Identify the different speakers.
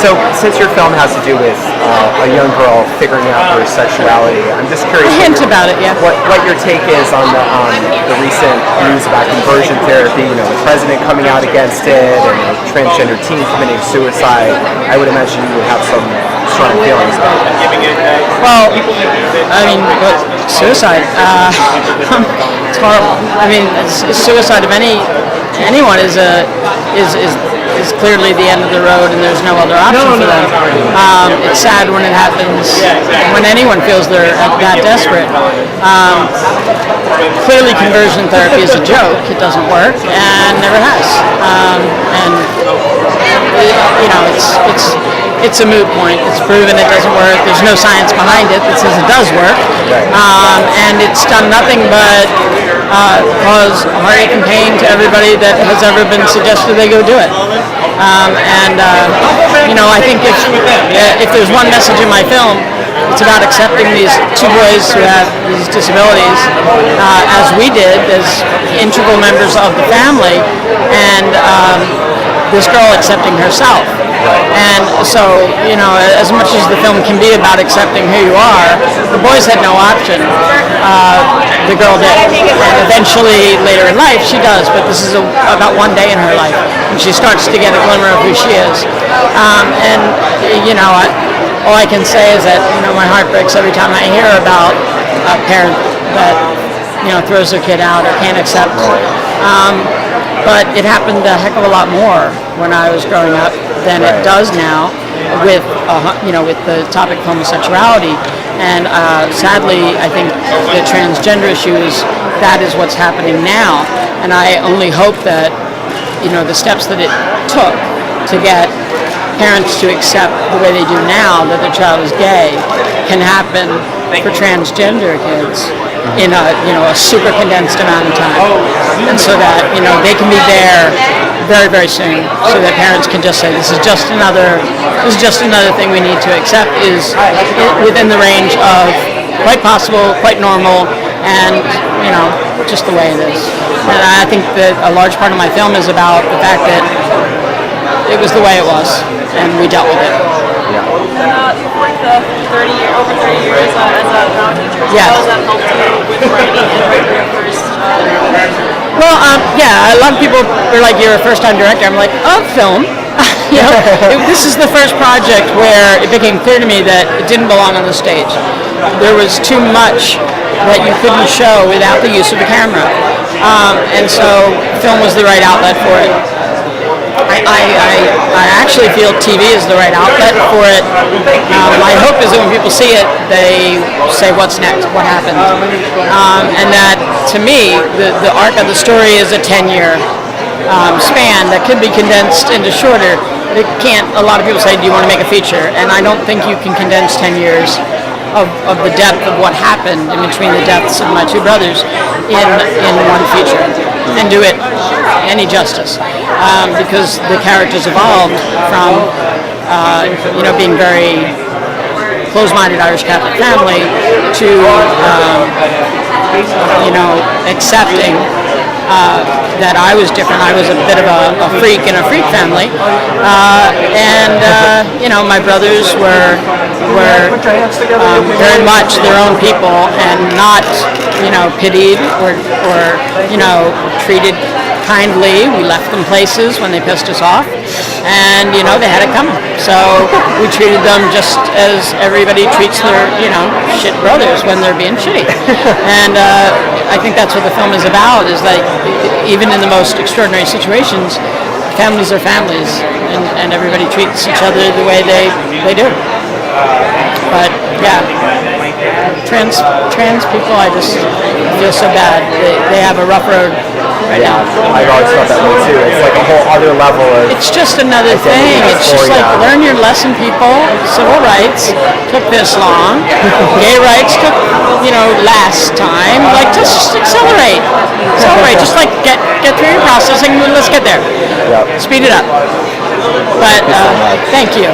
Speaker 1: So, since your film has to do with a young girl figuring out her sexuality, I'm just curious.
Speaker 2: A hint about it, yeah.
Speaker 1: What your take is on the recent news about conversion therapy? You know, the president coming out against it, and a transgender teen committing suicide. I would imagine you would have some strong feelings about it.
Speaker 2: Well, I mean, suicide. It's horrible. I mean, suicide of anyone is clearly the end of the road, and there's no other option for them. It's sad when it happens, when anyone feels they're that desperate. Clearly, conversion therapy is a joke. It doesn't work, and never has. And you know, it's a moot point. It's proven it doesn't work. There's no science behind it that says it does work, and it's done nothing but cause heartache and pain to everybody that has ever been suggested they go do it. You know, I think if there's one message in my film, it's about accepting these two boys who have these disabilities, as we did, as integral members of the family, and this girl accepting herself. And so, you know, as much as the film can be about accepting who you are, the boys had no option. The girl did. And eventually, later in life, she does, but this is about one day in her life, and she starts to get a glimmer of who she is. And, you know, all I can say is that, you know, my heart breaks every time I hear about a parent that, you know, throws their kid out or can't accept. But it happened a heck of a lot more when I was growing up than it does now with, you know, with the topic of homosexuality. And sadly, I think the transgender issue that is what's happening now. And I only hope that, you know, the steps that it took to get parents to accept the way they do now that their child is gay can happen for transgender kids in a, you know, a super condensed amount of time, and so that, you know, they can be there very, very soon, so that parents can just say, this is just another thing we need to accept, is within the range of quite possible, quite normal, and, you know, just the way it is. And I think that a large part of my film is about the fact that it was the way it was, and we dealt with it.
Speaker 3: Over 30 years as a drama teacher.
Speaker 2: Yeah.
Speaker 3: How has that helped you with writing and writing your first?
Speaker 2: Well, yeah, a lot of people are like, you're a first-time director. I'm like, film. You know, this is the first project where it became clear to me that it didn't belong on the stage. There was too much that you couldn't show without the use of a camera, and so film was the right outlet for it. I actually feel TV is the right outlet for it. My hope is that when people see it, they say, what's next? What happened? And that, to me, the arc of the story is a 10-year span that could be condensed into shorter. But it can't. A lot of people say, do you want to make a feature? And I don't think you can condense 10 years of the depth of what happened in between the deaths of my two brothers in one feature and do it any justice, because the characters evolved from you know, being very closed-minded Irish Catholic family to you know, accepting that I was different. I was a bit of a freak in a freak family, and you know, my brothers were very much their own people and not, you know, pitied or you know, treated kindly. We left them places when they pissed us off, and, you know, they had it coming. So we treated them just as everybody treats their, you know, shit brothers when they're being shitty. And I think that's what the film is about, is that even in the most extraordinary situations, families are families, and everybody treats each other the way they do. But yeah, trans people, I just feel so bad. They have a rough road right now.
Speaker 1: I've always felt that way too. It's like a whole other level of.
Speaker 2: It's just another thing. It's just like, learn your lesson, people. Civil rights took this long. Gay rights took, you know, last time. Like, just accelerate. Just like get through your processing. Let's get there.
Speaker 1: Yep.
Speaker 2: Speed it up. But thank you.